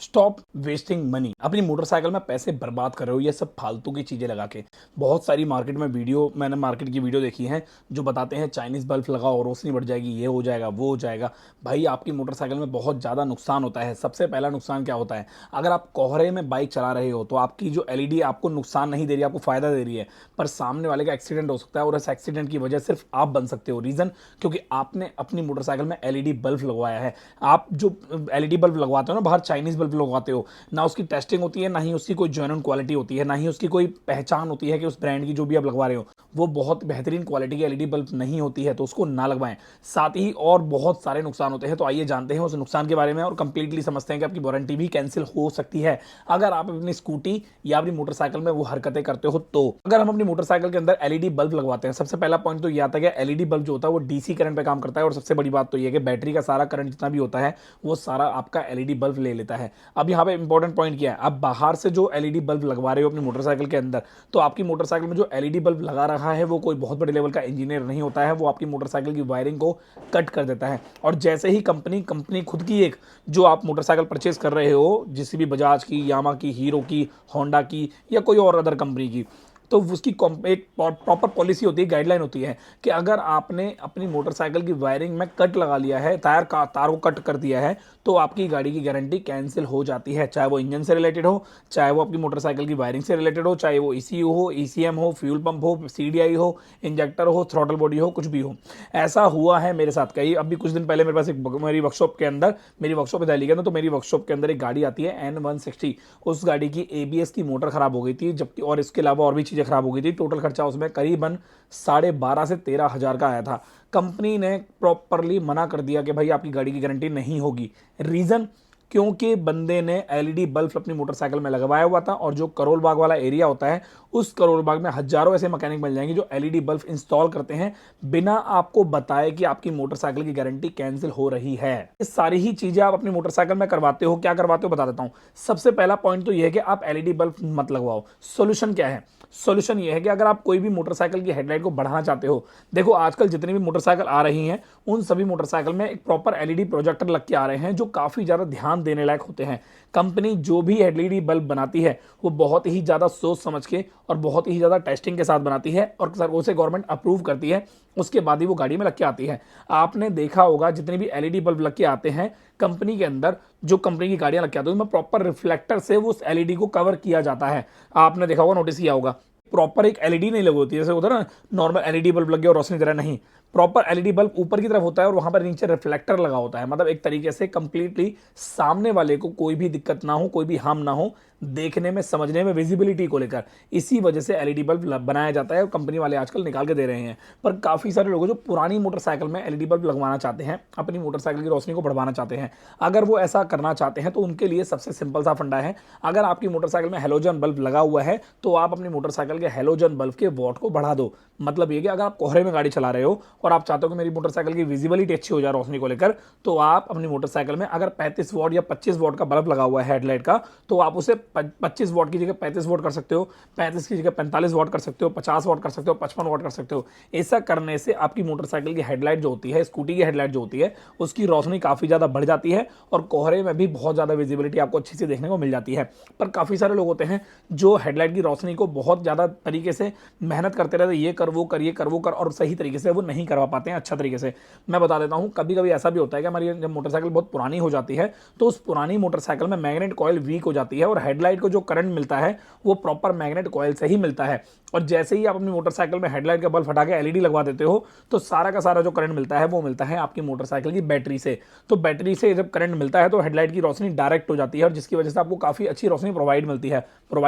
Stop wasting money. अपनी motorcycle में पैसे बर्बाद कर रहे हो ये सब फालतू की चीज़ें लगा के। बहुत सारी मैंने मार्केट की वीडियो देखी है जो बताते हैं चाइनीज़ बल्ब लगाओ रोशनी बढ़ जाएगी, ये हो जाएगा, वो हो जाएगा। भाई आपकी मोटरसाइकिल में बहुत ज़्यादा नुकसान होता है। सबसे पहला नुकसान क्या होता है, अगर आप कोहरे में बाइक चला रहे हो तो आपकी जो एलईडी आपको नुकसान नहीं दे रही है, आपको फ़ायदा दे रही है, पर सामने वाले का एक्सीडेंट हो सकता है और इस एक्सीडेंट की वजह सिर्फ आप बन सकते हो। रीज़न, क्योंकि आपने अपनी मोटरसाइकिल में एलईडी बल्ब लगवाया है। आप जो एलईडी बल्ब लगवाते हो ना, बाहर चाइनीज़ बल्ब लगवाते हो ना, उसकी टेस्टिंग होती है, ना ही उसकी कोई जेन्युइन क्वालिटी होती है, ना ही उसकी कोई पहचान होती है कि उस ब्रांड की जो भी आप लगवा रहे हो वो बहुत बेहतरीन क्वालिटी की एलईडी बल्ब नहीं होती है, तो उसको ना लगवाएं। साथ ही और बहुत सारे नुकसान होते हैं, तो आइए जानते हैं उस नुकसान के बारे में और कंप्लीटली समझते हैं कि आपकी वारंटी भी कैंसिल हो सकती है अगर आप अपनी स्कूटी या अपनी मोटरसाइकिल में वो हरकतें करते हो। तो अगर हम अपनी मोटरसाइकिल के अंदर एलईडी बल्ब लगवाते हैं, सबसे पहला पॉइंट तो ये आता है कि एलईडी बल्ब जो होता है वो डीसी करंट पे काम करता है, और सबसे बड़ी बात तो ये है कि बैटरी का सारा करंट जितना भी होता है वो सारा आपका एलईडी बल्ब ले लेता है। अब यहाँ पे इंपॉर्टेंट पॉइंट क्या है, आप बाहर से जो एलईडी बल्ब लगवा रहे हो अपनी मोटरसाइकिल के अंदर, तो आपकी मोटरसाइकिल में जो एलईडी बल्ब लगा रहा है वो कोई बहुत बड़े लेवल का इंजीनियर नहीं होता है, वो आपकी मोटरसाइकिल की वायरिंग को कट कर देता है। और जैसे ही कंपनी खुद की एक जो आप मोटरसाइकिल परचेज कर रहे हो, जिस भी बजाज की, यामा की, हीरो की, होंडा की या कोई और अदर कंपनी की, तो उसकी एक प्रॉपर पॉलिसी होती है, गाइडलाइन होती है कि अगर आपने अपनी मोटरसाइकिल की वायरिंग में कट लगा लिया है, तार को कट कर दिया है, तो आपकी गाड़ी की गारंटी कैंसिल हो जाती है। चाहे वो इंजन से रिलेटेड हो, चाहे वो आपकी मोटरसाइकिल की वायरिंग से रिलेटेड हो, चाहे वो ईसीयू हो, ईसीएम हो, फ्यूल पंप हो, सीडीआई हो, इंजेक्टर हो, थ्रॉटल बॉडी हो, कुछ भी हो। ऐसा हुआ है मेरे साथ कई। अभी कुछ दिन पहले मेरे पास मेरी वर्कशॉप दिल्ली के अंदर, तो मेरी वर्कशॉप के अंदर एक गाड़ी आती है N160। उस गाड़ी की एबीएस की मोटर खराब हो गई थी, जबकि और इसके अलावा और भी चीज़ें खराब हो गई थी। टोटल खर्चा उसमें करीबन 12.5 से 13 हज़ार का आया था। कंपनी ने प्रॉपरली मना कर दिया कि भाई आपकी गाड़ी की गारंटी नहीं होगी। रीज़न, क्योंकि बंदे ने एलईडी बल्ब अपनी मोटरसाइकिल में लगवाया हुआ था, और जो करोल बाग वाला एरिया होता है, उस करोल बाग में हजारों ऐसे मैकेनिक मिल जाएंगे जो एलईडी बल्ब इंस्टॉल करते हैं बिना आपको बताए कि आपकी मोटरसाइकिल की गारंटी कैंसिल हो रही है। ये सारी ही चीजें आप अपनी मोटरसाइकिल में करवाते हो। क्या करवाते हो बता देता हूं। सबसे पहला पॉइंट तो यह है कि आप एलईडी बल्ब मत लगवाओ। सोल्यूशन क्या है? सोल्यूशन यह है कि अगर आप कोई भी मोटरसाइकिल की हेडलाइट को बढ़ाना चाहते हो, देखो आजकल जितनी भी मोटरसाइकिल आ रही हैं उन सभी मोटरसाइकिल में एक प्रॉपर एलईडी प्रोजेक्टर लग के आ रहे हैं जो काफी ज्यादा ध्यान देने लायक होते हैं। कंपनी जो भी एलईडी बल्ब बनाती है वो बहुत ही ज्यादा सोच समझ के और बहुत ही ज्यादा टेस्टिंग के साथ बनाती है, और उसे गवर्नमेंट अप्रूव करती है, उसके बाद ही वो गाड़ी में लग के आती है। आपने देखा होगा जितने भी एलईडी बल्ब लग के आते हैं कंपनी के अंदर, जो कंपनी की गाड़ियां लग के आती है, उनमें प्रॉपर रिफ्लेक्टर से वो उस एलईडी को कवर किया जाता है। आपने देखा होगा, नोटिस किया होगा। प्रॉपर एक एलईडी नहीं लगी होती है, जैसे होता है ना नॉर्मल एलईडी बल्ब लग गया और रोशनी दे रहा है, नहीं। प्रॉपर एलईडी बल्ब ऊपर की तरफ होता है और वहां पर नीचे रिफ्लेक्टर लगा होता है। मतलब एक तरीके से कंप्लीटली सामने वाले को कोई भी दिक्कत ना हो, कोई भी हार्म ना हो, देखने में, समझने में, विजिबिलिटी को लेकर। इसी वजह से एलईडी बल्ब बनाया जाता है और कंपनी वाले आजकल निकाल के दे रहे हैं। पर काफी सारे लोग जो पुरानी मोटरसाइकिल में एलईडी बल्ब लगवाना चाहते हैं, अपनी मोटरसाइकिल की रोशनी को बढ़वाना चाहते हैं, अगर वो ऐसा करना चाहते हैं तो उनके लिए सबसे सिंपल सा फंडा है। अगर आपकी मोटरसाइकिल में हेलोजन बल्ब लगा हुआ है तो आप अपनी मोटरसाइकिल के हेलोजन बल्ब के वॉट को बढ़ा दो। मतलब ये कि अगर आप कोहरे में गाड़ी चला रहे हो और आप चाहते हो कि मेरी मोटरसाइकिल की विजिबिलिटी अच्छी हो जाए रोशनी को लेकर, तो आप अपनी मोटरसाइकिल में अगर 35 वॉट या 25 वॉट का बल्ब लगा हुआ है हेडलाइट का, तो आप उसे 25 वॉट की जगह 35 वॉट कर सकते हो, 35 की जगह 45 वॉट कर सकते हो, 50 वॉट कर सकते हो, 55 वॉट कर सकते हो। ऐसा करने से आपकी मोटरसाइकिल की हेडलाइट जो होती है, स्कूटी की हेडलाइट जो होती है, उसकी रोशनी काफी ज्यादा बढ़ जाती है और कोहरे में भी बहुत ज्यादा विजिबिलिटी आपको अच्छी से देखने को मिल जाती है। पर काफी सारे लोग होते हैं जो हेडलाइट की रोशनी को बहुत ज्यादा तरीके से मेहनत करते रहते, ये कर वो कर, ये कर वो कर, और सही तरीके से वो नहीं करवा पाते हैं अच्छा तरीके से। मैं बता देता हूं, कभी कभी ऐसा भी होता है कि हमारी जब मोटरसाइकिल बहुत पुरानी हो जाती है तो उस पुरानी मोटरसाइकिल में मैग्नेट कॉइल वीक हो जाती है और हेडलाइट को जो करंट मिलता है वो प्रॉपर मैग्नेट कॉइल से ही मिलता है। और जैसे ही आप अपनी मोटरसाइकिल में हेडलाइट का बल्ब हटा के एलईडी लगवा देते हो तो सारा का सारा जो करंट मिलता है वो मिलता है आपकी मोटरसाइकिल की बैटरी से। तो बैटरी से जब करंट मिलता है तो हेडलाइट की रोशनी डायरेक्ट हो जाती है और जिसकी वजह से आपको काफी अच्छी रोशनी प्रोवाइड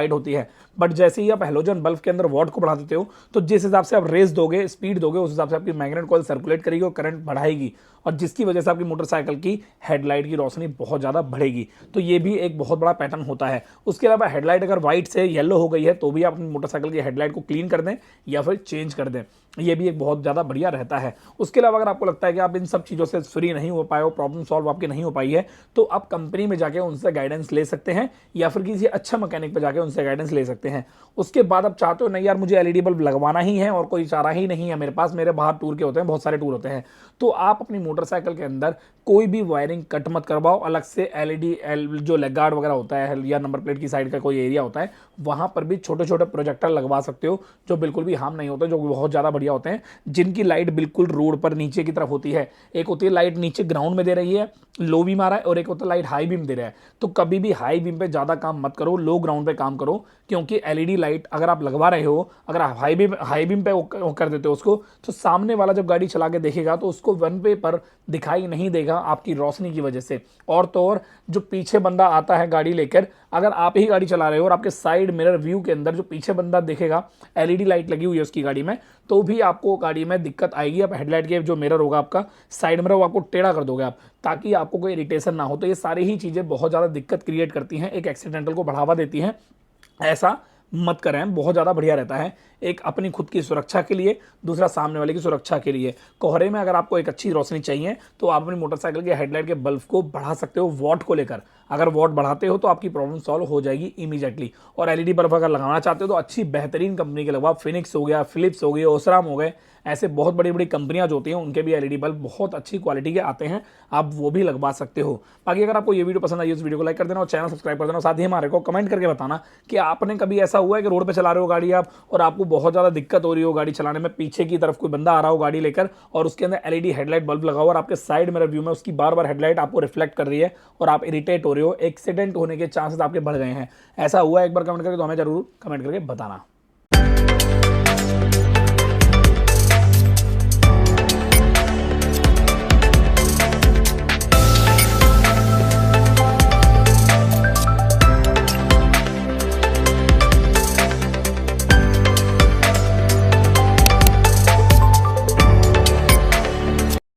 होती है। बट जैसे ही आप हेलोजन बल्ब के अंदर वॉट को बढ़ा देते हो तो जिस हिसाब से आप रेस दोगे, स्पीड दोगे, उस हिसाब से आपकी मैग्नेट कॉइल सर्कुलेट करेगी और करंट बढ़ाएगी, और जिसकी वजह से आपकी मोटरसाइकिल की हेडलाइट की रोशनी बहुत ज्यादा बढ़ेगी। तो ये भी एक बहुत बड़ा पैटर्न होता है। उसके अलावा हेडलाइट अगर व्हाइट से येलो हो गई है तो भी आप अपनी मोटरसाइकिल की हेडलाइट को क्लीन कर दें या फिर चेंज कर दें। ये भी एक बहुत ज़्यादा बढ़िया रहता है। उसके अलावा अगर आपको लगता है कि आप इन सब चीज़ों से फ्री नहीं हो पाए हो, प्रॉब्लम सॉल्व आपकी नहीं हो पाई है, तो आप कंपनी में जाके उनसे गाइडेंस ले सकते हैं या फिर किसी अच्छा मैकेनिक पे जाके उनसे गाइडेंस ले सकते हैं। उसके बाद आप चाहते हो नहीं यार मुझे एलईडी बल्ब लगवाना ही है और कोई चारा ही नहीं है मेरे पास, मेरे बाहर टूर के होते हैं, बहुत सारे टूर होते हैं, तो आप अपनी मोटरसाइकिल के अंदर कोई भी वायरिंग कट मत करवाओ। अलग से एलईडी जो लेग गार्ड वगैरह होता है या नंबर प्लेट की साइड का कोई एरिया होता है, वहां पर भी छोटे छोटे प्रोजेक्टर लगवा सकते हो जो बिल्कुल भी हार्म नहीं होते, जो बहुत ज़्यादा बढ़िया होते हैं, जिनकी लाइट बिल्कुल रोड पर नीचे की तरफ होती है। एक होती है लाइट नीचे ग्राउंड में दे रही है, लो बीम आ रहा है, और एक होता है लाइट हाई बीम दे रहा है। तो कभी भी हाई बीम पे ज़्यादा काम मत करो, लो ग्राउंड पे काम करो, क्योंकि एलईडी लाइट अगर आप लगवा रहे हो, अगर आप हाई बीम पे वो कर देते हो उसको, तो सामने वाला जब गाड़ी चला के देखेगा तो उसको वन वे पर दिखाई नहीं देगा आपकी रोशनी की वजह से। और तो और जो पीछे बंदा आता है गाड़ी लेकर, अगर आप ही गाड़ी चला रहे हो और आपके साइड मिरर व्यू के अंदर जो पीछे बंदा देखेगा एलईडी लाइट लगी हुई है उसकी गाड़ी में, तो भी आपको गाड़ी में दिक्कत आएगी। आप हेडलाइट के जो मिरर होगा आपका साइड मिरर, वो आपको टेढ़ा कर दोगे आप, ताकि आपको कोई इरिटेशन ना हो। तो ये सारी ही चीज़ें बहुत ज़्यादा दिक्कत क्रिएट करती हैं, एक एक्सीडेंटल को बढ़ावा देती हैं। ऐसा मत करें, बहुत ज़्यादा बढ़िया रहता है, एक अपनी खुद की सुरक्षा के लिए, दूसरा सामने वाले की सुरक्षा के लिए। कोहरे में अगर आपको एक अच्छी रोशनी चाहिए तो आप अपनी मोटरसाइकिल के हेडलाइट के बल्ब को बढ़ा सकते हो वॉट को लेकर। अगर वॉट बढ़ाते हो तो आपकी प्रॉब्लम सॉल्व हो जाएगी इमीडिएटली। और एलईडी बल्ब अगर लगाना चाहते हो तो अच्छी बेहतरीन कंपनी के लगवाओ, फिनिक्स हो गया, फिलिप्स हो गई, ओसराम हो गए, ऐसे बहुत बड़ी बड़ी कंपनियां जो होती हैं उनके भी एलईडी बल्ब बहुत अच्छी क्वालिटी के आते हैं, आप वो भी लगवा सकते हो। बाकी अगर आपको ये वीडियो पसंद आई है, इस वीडियो को लाइक कर देना और चैनल सब्सक्राइब कर देना। साथ ही हमारे को कमेंट करके बताना कि आपने कभी ऐसा हुआ है कि रोड पे चला रहे हो गाड़ी आप और आपको बहुत ज़्यादा दिक्कत हो रही हो गाड़ी चलाने में, पीछे की तरफ कोई बंदा आ रहा हो गाड़ी लेकर और उसके अंदर एलईडी हेडलाइट बल्ब लगा हुआ और आपके साइड मिरर व्यू में उसकी बार बार हेडलाइट आपको रिफ्लेक्ट कर रही है और आप इरिटेट हो रहे हो, एक्सीडेंट होने के चांसेस आपके बढ़ गए हैं। ऐसा हुआ है एक बार कमेंट करके तो हमें जरूर कमेंट करके बताना।